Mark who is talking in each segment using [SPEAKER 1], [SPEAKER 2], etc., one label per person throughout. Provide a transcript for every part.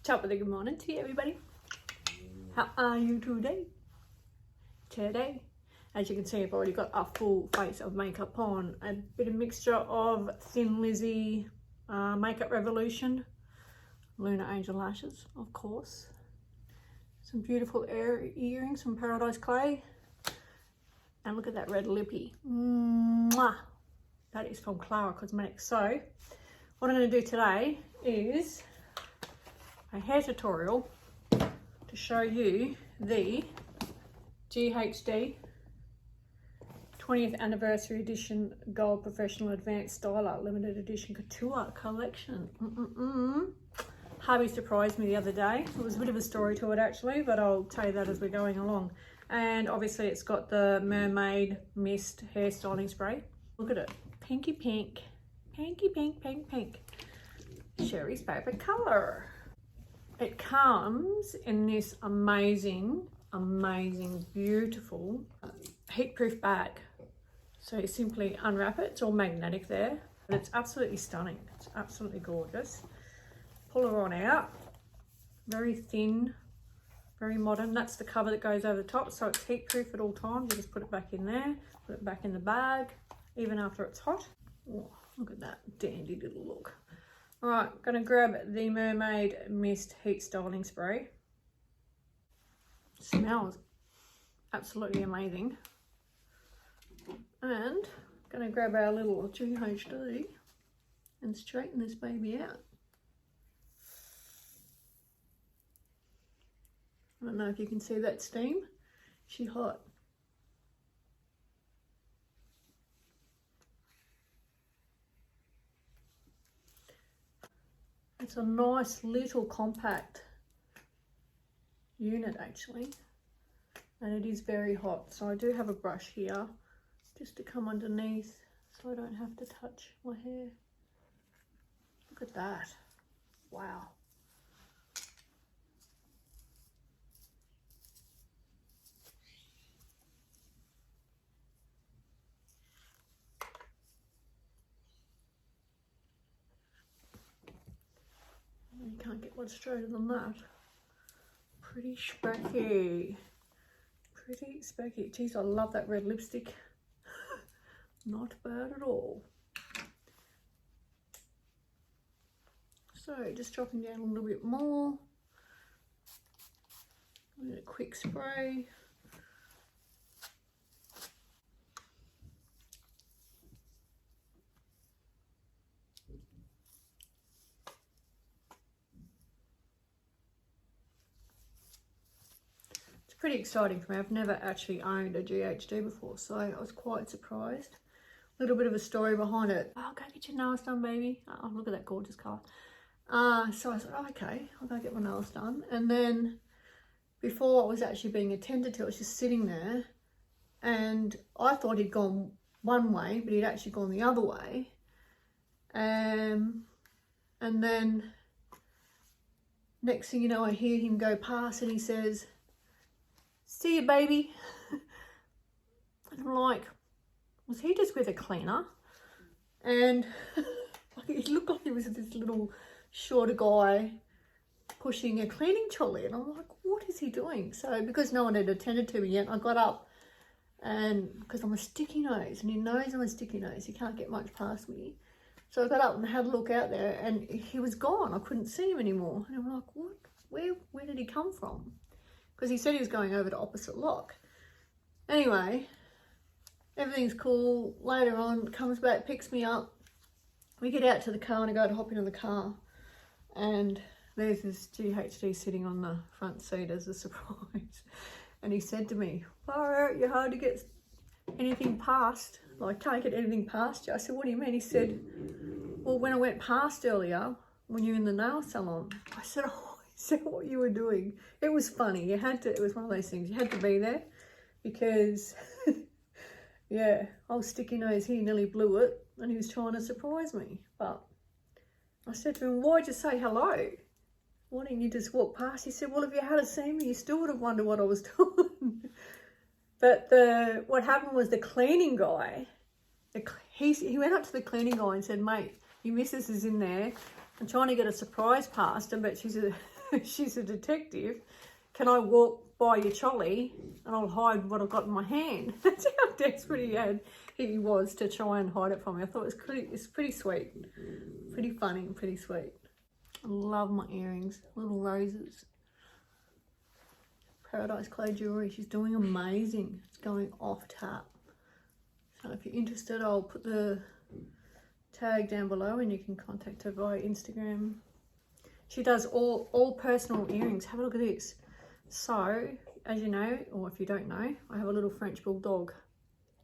[SPEAKER 1] Top of the good morning to you, everybody. How are you today? As you can see, I've already got a full face of makeup on. A bit of mixture of Thin Lizzy Makeup Revolution, Lunar Angel lashes, of course. Some beautiful earrings from Paradise Clay. And look at that red lippy. Mwah! That is from Clara Cosmetics. So, what I'm going to do today is a hair tutorial to show you the GHD 20th Anniversary Edition Gold Professional Advanced Styler Limited Edition Couture Collection. Hubby surprised me the other day. It was a bit of a story to it actually, but I'll tell you that as we're going along. And obviously it's got the Mermaid Mist hair styling spray. Look at it, pinky pink, pinky pink, pink, pink. Sherry's favorite color. It comes in this amazing, beautiful heat-proof bag. So you simply unwrap it. It's all magnetic there, but it's absolutely stunning. It's absolutely gorgeous. Pull her on out. Very thin, very modern. That's the cover that goes over the top, so it's heat-proof at all times. You just put it back in there, put it back in the bag, even after it's hot. Oh, look at that dandy little look. All right, gonna grab the Mermaid Mist Heat Styling Spray. Smells absolutely amazing. And gonna grab our little GHD and straighten this baby out. I don't know if you can see that steam. She's hot. It's a nice little compact unit actually, and it is very hot. So I do have a brush here just to come underneath so I don't have to touch my hair. Look at that. Wow. You can't get one straighter than that. Pretty specky. Pretty specky. Geez, I love that red lipstick. Not bad at all. So just dropping down a little bit more. A quick spray. Pretty exciting for me. I've never actually owned a GHD before, so I was quite surprised. A little bit of a story behind it. Oh, go get your nails done, baby. Oh, look at that gorgeous colour. So I thought, oh, okay, I'll go get my nails done. And then before I was actually being attended to, I was just sitting there, and I thought he'd gone one way, but he'd actually gone the other way. And then next thing you know, I hear him go past, and he says, "See you, baby." And I'm like, was he just with a cleaner? And it looked like he was this little shorter guy pushing a cleaning trolley. And I'm like, what is he doing? So because no one had attended to me yet, I got up, and because I'm a sticky nose, and he knows I'm a sticky nose, he can't get much past me. So I got up and had a look out there, and he was gone. I couldn't see him anymore. And I'm like, what? Where did he come from? Because he said he was going over to opposite lock. Anyway, everything's cool. Later on, comes back, picks me up. We get out to the car, and I go to hop into the car. And there's this GHD sitting on the front seat as a surprise. And he said to me, "Far out, you're hard to get anything past. Like, can't get anything past you." I said, "What do you mean?" He said, "Well, when I went past earlier, when you're in the nail salon." I said, "Oh, so what you were doing." It was funny. You had to, it was one of those things, you had to be there because yeah, old sticky nose here nearly blew it, and he was trying to surprise me. But I said to him, "Why'd you say hello? Why didn't you just walk past?" He said, "Well, if you had seen me, you still would have wondered what I was doing." But what happened was the cleaning guy, he went up to the cleaning guy and said, "Mate, your missus is in there I'm trying to get a surprise past her, but she's a she's a detective. Can I walk by your trolley and I'll hide what I've got in my hand? That's how desperate he was to try and hide it from me. I thought it's pretty sweet, pretty funny and pretty sweet. I love my earrings, little roses. Paradise Clay Jewelry, she's doing amazing. It's going off tap. So if you're interested, I'll put the tag down below and you can contact her via Instagram. She does all personal earrings. Have a look at this. So, as you know, or if you don't know, I have a little French bulldog.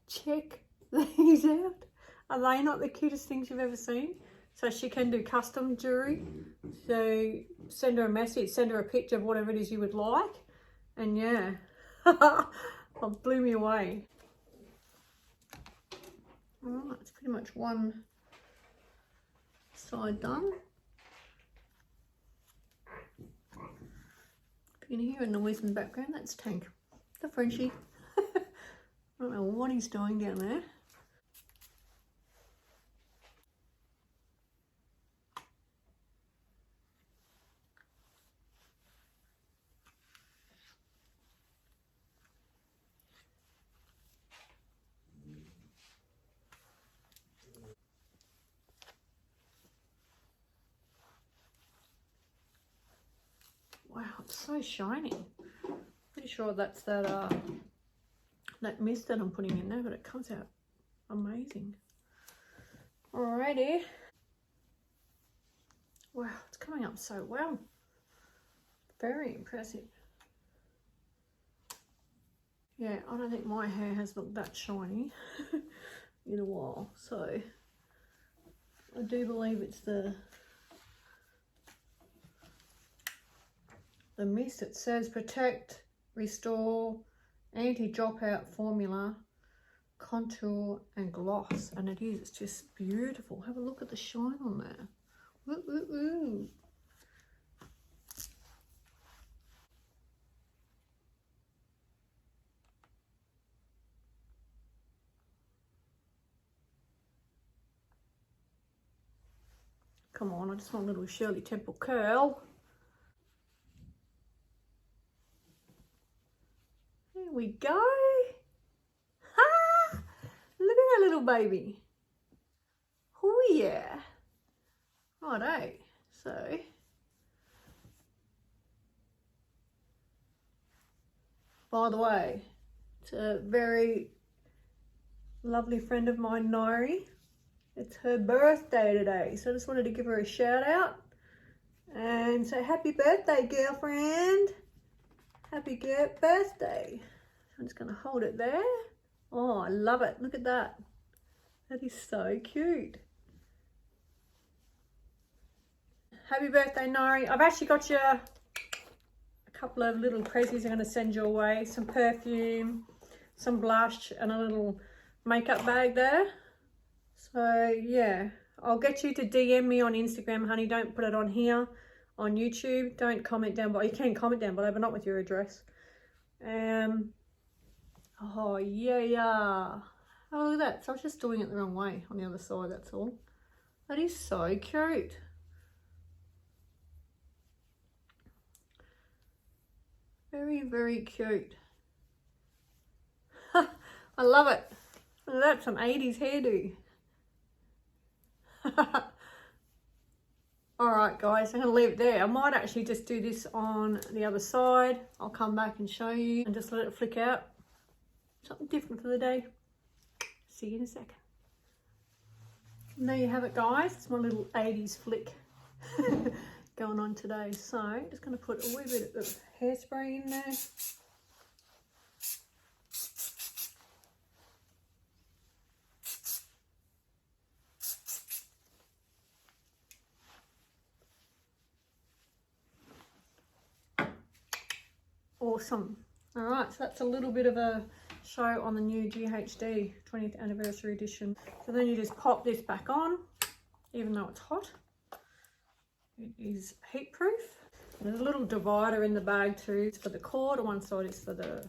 [SPEAKER 1] Check these out. Are they not the cutest things you've ever seen? So she can do custom jewelry. So send her a message, send her a picture of whatever it is you would like. And yeah, it blew me away. All right, it's pretty much one side done. You can hear a noise in the background. That's Tank, the Frenchie. I don't know what he's doing down there. Wow, it's so shiny. Pretty sure that's that mist that I'm putting in there, but it comes out amazing. Alrighty. Wow, it's coming up so well. Very impressive. Yeah, I don't think my hair has looked that shiny in a while. So I do believe it's the mist. It says protect, restore, anti-dropout formula, contour and gloss, and it is. It's just beautiful. Have a look at the shine on there. Ooh, ooh, ooh. Come on, I just want a little Shirley Temple curl. There we go. Ha! Look at that little baby. Oh yeah. Righto. So by the way, it's a very lovely friend of mine, Nairi. It's her birthday today, so I just wanted to give her a shout out and say happy birthday, girlfriend. Happy birthday. I'm just going to hold it there. Oh, I love it. Look at that. That is so cute. Happy birthday, Nari. I've actually got you a couple of little prezzies I'm going to send your way. Some perfume, some blush, and a little makeup bag there. So, yeah. I'll get you to DM me on Instagram, honey. Don't put it on here. On YouTube, don't comment down below. You can comment down below, but not with your address. Oh yeah. Oh, look at that. So I was just doing it the wrong way on the other side, that's all. That is so cute. Very, very cute. I love it. Look at that, some 80s hairdo. Alright guys, I'm going to leave it there. I might actually just do this on the other side. I'll come back and show you and just let it flick out. Something different for the day. See you in a second. And there you have it guys. It's my little 80s flick going on today. So just going to put a wee bit of hairspray in there. Awesome. All right, so that's a little bit of a show on the new GHD 20th anniversary edition. So then you just pop this back on, even though it's hot. It is heat proof. There's a little divider in the bag too. It's for the cord, and one side is for the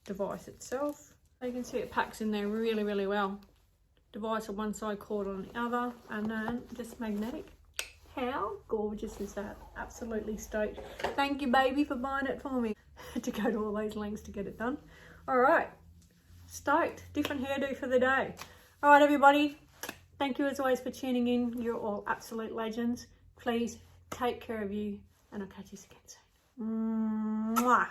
[SPEAKER 1] device itself. So you can see it packs in there really, really well. Device on one side, cord on the other, and then just magnetic. How gorgeous is that? Absolutely stoked. Thank you, baby, for buying it for me. To go to all those lengths to get it done. All right, stoked. Different hairdo for the day. All right, everybody. Thank you as always for tuning in. You're all absolute legends. Please take care of you, and I'll catch you again soon. Mwah.